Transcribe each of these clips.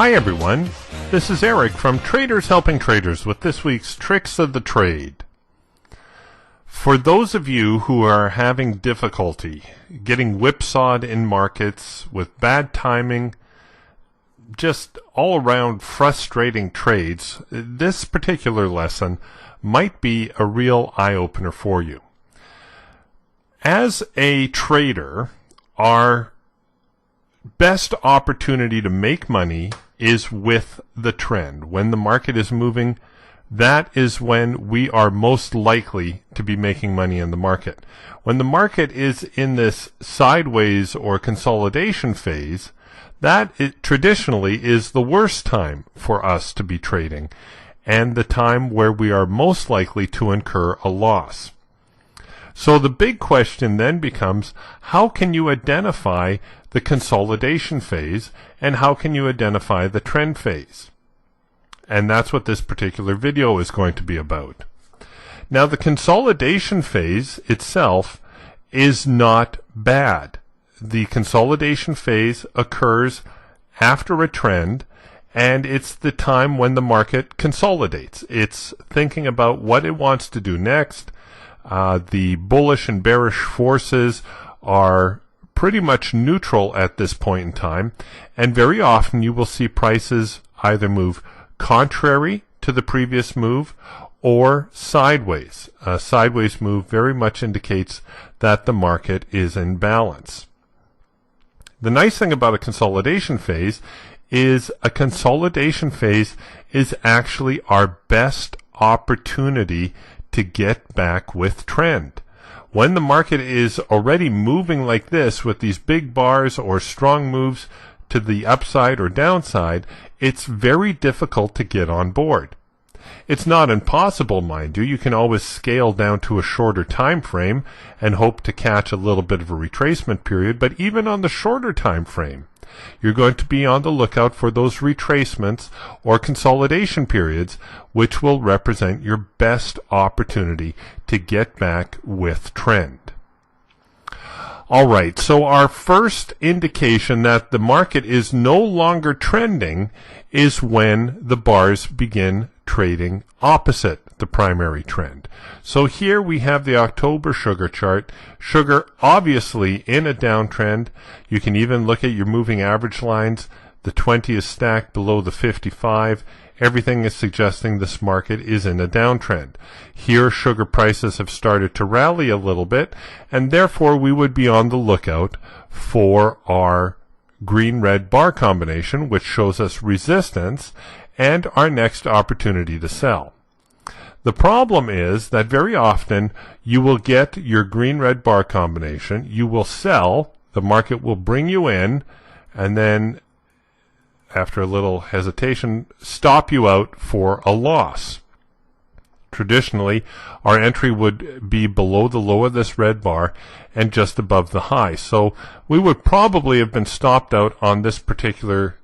Hi everyone, this is Eric from Traders Helping Traders with this week's Tricks of the Trade. For those of you who are having difficulty getting whipsawed in markets with bad timing, just all around frustrating trades, this particular lesson might be a real eye-opener for you. As a trader, our best opportunity to make money is with the trend. When the market is moving, that is when we are most likely to be making money in the market. When the market is in this sideways or consolidation phase, that traditionally is the worst time for us to be trading, and the time where we are most likely to incur a loss. So the big question then becomes, how can you identify the consolidation phase, and how can you identify the trend phase? And that's what this particular video is going to be about. Now, the consolidation phase itself is not bad. The consolidation phase occurs after a trend, and it's the time when the market consolidates. It's thinking about what it wants to do next. The bullish and bearish forces are pretty much neutral at this point in time, and very often you will see prices either move contrary to the previous move or sideways. A sideways move very much indicates that the market is in balance. The nice thing about a consolidation phase is actually our best opportunity to get back with trend. When the market is already moving like this with these big bars or strong moves to the upside or downside, it's very difficult to get on board. It's not impossible, mind you. You can always scale down to a shorter time frame and hope to catch a little bit of a retracement period, but even on the shorter time frame, you're going to be on the lookout for those retracements or consolidation periods, which will represent your best opportunity to get back with trend. All right, so our first indication that the market is no longer trending is when the bars begin trading opposite the primary trend. So here we have the October sugar chart. Sugar obviously in a downtrend. You can even look at your moving average lines. The 20 is stacked below the 55. Everything is suggesting this market is in a downtrend. Here sugar prices have started to rally a little bit, and therefore we would be on the lookout for our green-red bar combination, which shows us resistance and our next opportunity to sell. The problem is that very often you will get your green-red bar combination, you will sell, the market will bring you in, and then after a little hesitation, stop you out for a loss. Traditionally, our entry would be below the low of this red bar and just above the high. So we would probably have been stopped out on this particular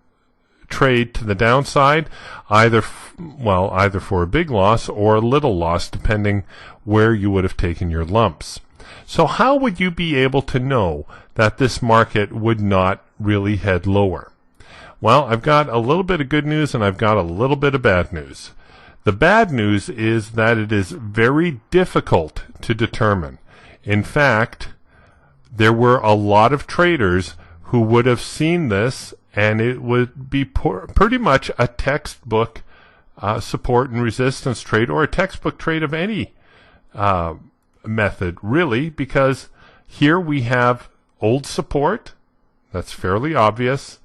trade to the downside, either for a big loss or a little loss, depending where you would have taken your lumps. So how would you be able to know that this market would not really head lower? Well, I've got a little bit of good news and I've got a little bit of bad news. The bad news is that it is very difficult to determine. In fact, there were a lot of traders who would have seen this, and it would be pretty much a textbook support and resistance trade, or a textbook trade of any method, really, because here we have old support. That's fairly obvious.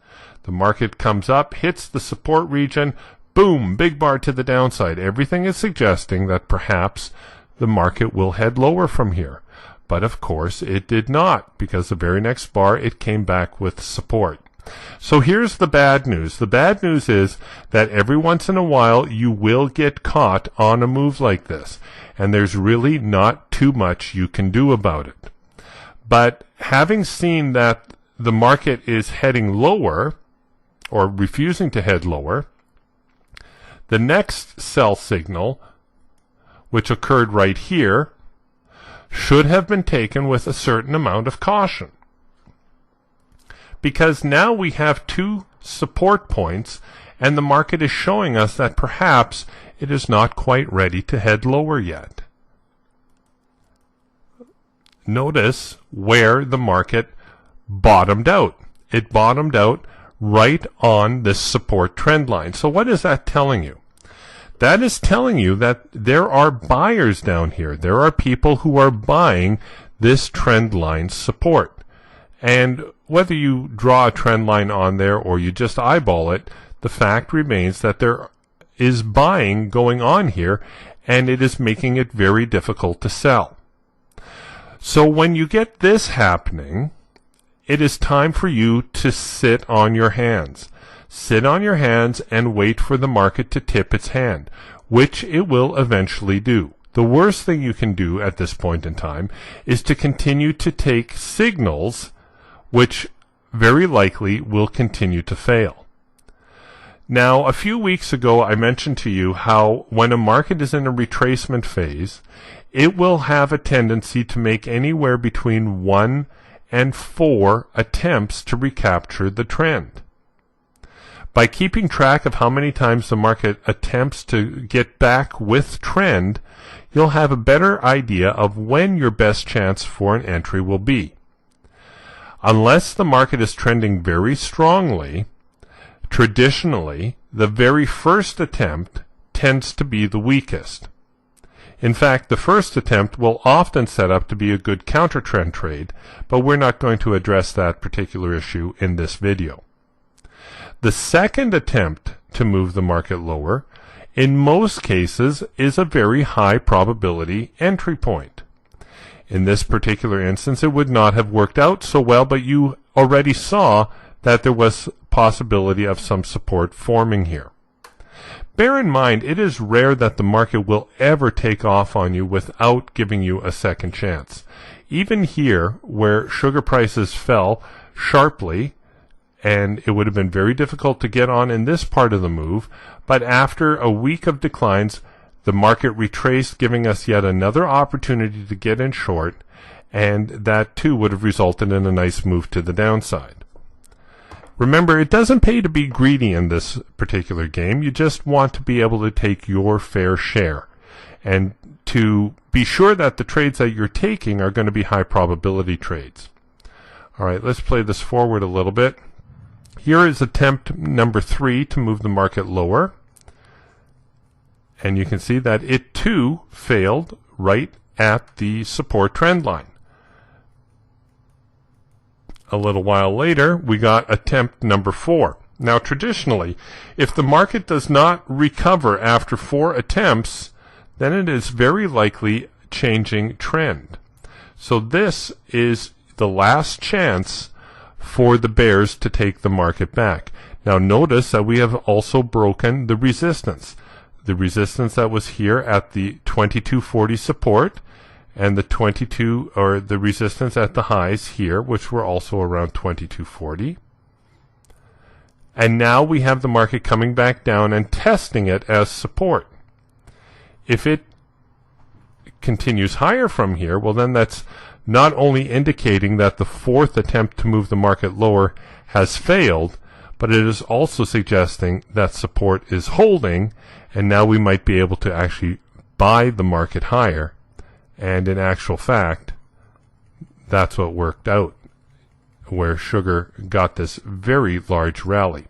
The market comes up, hits the support region, boom, big bar to the downside. Everything is suggesting that perhaps the market will head lower from here. But of course it did not, because the very next bar it came back with support. So here's the bad news. The bad news is that every once in a while you will get caught on a move like this, and there's really not too much you can do about it. But having seen that the market is heading lower, or refusing to head lower, the next sell signal, which occurred right here, should have been taken with a certain amount of caution. Because now we have two support points, and the market is showing us that perhaps it is not quite ready to head lower yet. Notice where the market bottomed out. It bottomed out right on this support trend line. So what is that telling you? That is telling you that there are buyers down here. There are people who are buying this trend line support. And whether you draw a trend line on there or you just eyeball it, the fact remains that there is buying going on here, and it is making it very difficult to sell. So when you get this happening, it is time for you to sit on your hands. Sit on your hands and wait for the market to tip its hand, which it will eventually do. The worst thing you can do at this point in time is to continue to take signals which very likely will continue to fail. Now, a few weeks ago, I mentioned to you how when a market is in a retracement phase, it will have a tendency to make anywhere between 1 and 4 attempts to recapture the trend. By keeping track of how many times the market attempts to get back with trend, you'll have a better idea of when your best chance for an entry will be. Unless the market is trending very strongly, traditionally, the very first attempt tends to be the weakest. In fact, the first attempt will often set up to be a good counter-trend trade, but we're not going to address that particular issue in this video. The second attempt to move the market lower, in most cases, is a very high probability entry point. In this particular instance, it would not have worked out so well, but you already saw that there was possibility of some support forming here. Bear in mind, it is rare that the market will ever take off on you without giving you a second chance. Even here, where sugar prices fell sharply, and it would have been very difficult to get on in this part of the move, but after a week of declines, the market retraced, giving us yet another opportunity to get in short, and that too would have resulted in a nice move to the downside. Remember, it doesn't pay to be greedy in this particular game. You just want to be able to take your fair share, and to be sure that the trades that you're taking are going to be high probability trades. All right, let's play this forward a little bit. Here is attempt number 3 to move the market lower. And you can see that it too failed right at the support trend line. A little while later, we got attempt number 4. Now, traditionally, if the market does not recover after 4 attempts, then it is very likely changing trend. So this is the last chance for the bears to take the market back. Now notice that we have also broken the resistance. The resistance that was here at the 2240 support, and the resistance at the highs here, which were also around 2240. And now we have the market coming back down and testing it as support. If it continues higher from here, well then that's not only indicating that the 4th attempt to move the market lower has failed, but it is also suggesting that support is holding, and now we might be able to actually buy the market higher. And in actual fact, that's what worked out, where sugar got this very large rally.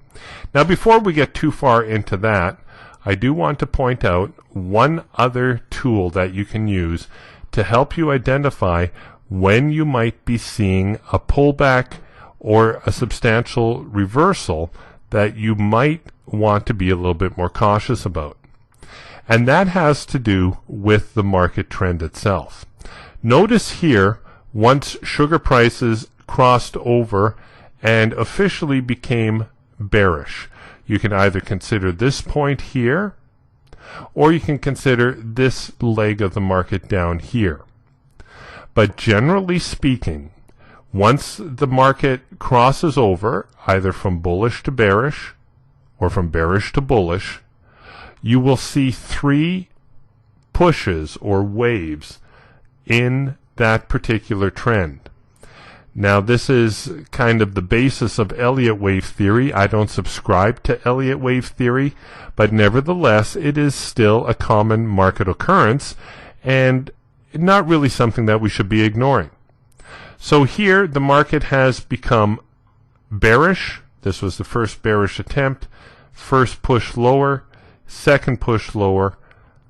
Now, before we get too far into that, I do want to point out one other tool that you can use to help you identify when you might be seeing a pullback or a substantial reversal that you might want to be a little bit more cautious about. And that has to do with the market trend itself. Notice here, once sugar prices crossed over and officially became bearish, you can either consider this point here, or you can consider this leg of the market down here. But generally speaking, once the market crosses over, either from bullish to bearish, or from bearish to bullish, you will see 3 pushes or waves in that particular trend. Now, this is kind of the basis of Elliott wave theory. I don't subscribe to Elliott wave theory, but nevertheless, it is still a common market occurrence and not really something that we should be ignoring. So here, the market has become bearish. This was the first bearish attempt. First push lower, second push lower,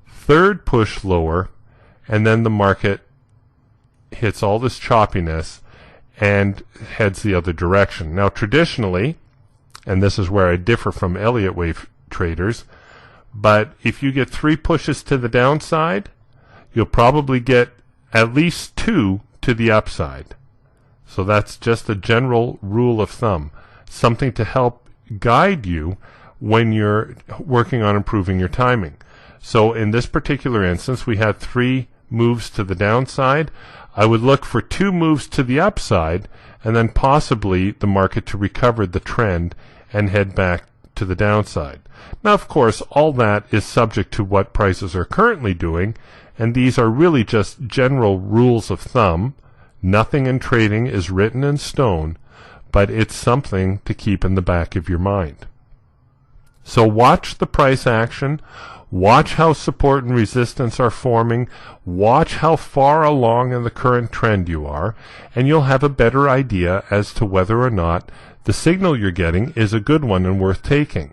third push lower, and then the market hits all this choppiness and heads the other direction. Now, traditionally, and this is where I differ from Elliott wave traders, but if you get 3 pushes to the downside, you'll probably get at least 2 to the upside. So that's just a general rule of thumb, something to help guide you when you're working on improving your timing. So in this particular instance, we had 3 moves to the downside. I would look for 2 moves to the upside, and then possibly the market to recover the trend and head back to the downside. Now, of course, all that is subject to what prices are currently doing, and these are really just general rules of thumb. Nothing in trading is written in stone, but it's something to keep in the back of your mind. So watch the price action. Watch how support and resistance are forming. Watch how far along in the current trend you are, and you'll have a better idea as to whether or not the signal you're getting is a good one and worth taking.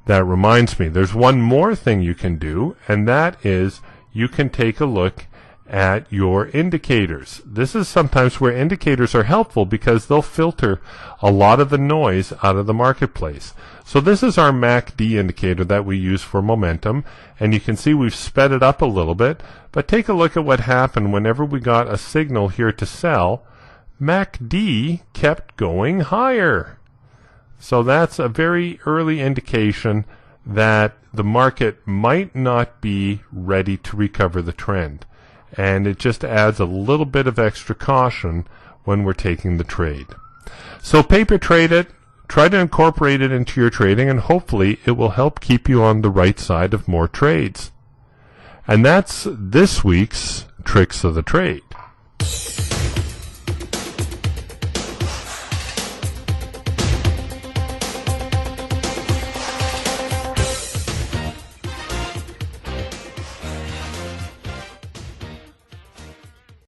That reminds me, there's one more thing you can do, and that is you can take a look at your indicators. This is sometimes where indicators are helpful because they'll filter a lot of the noise out of the marketplace. So this is our MACD indicator that we use for momentum, and you can see we've sped it up a little bit, but take a look at what happened whenever we got a signal here to sell. MACD kept going higher. So that's a very early indication that the market might not be ready to recover the trend. And it just adds a little bit of extra caution when we're taking the trade. So paper trade it, try to incorporate it into your trading, and hopefully it will help keep you on the right side of more trades. And that's this week's Tricks of the Trade.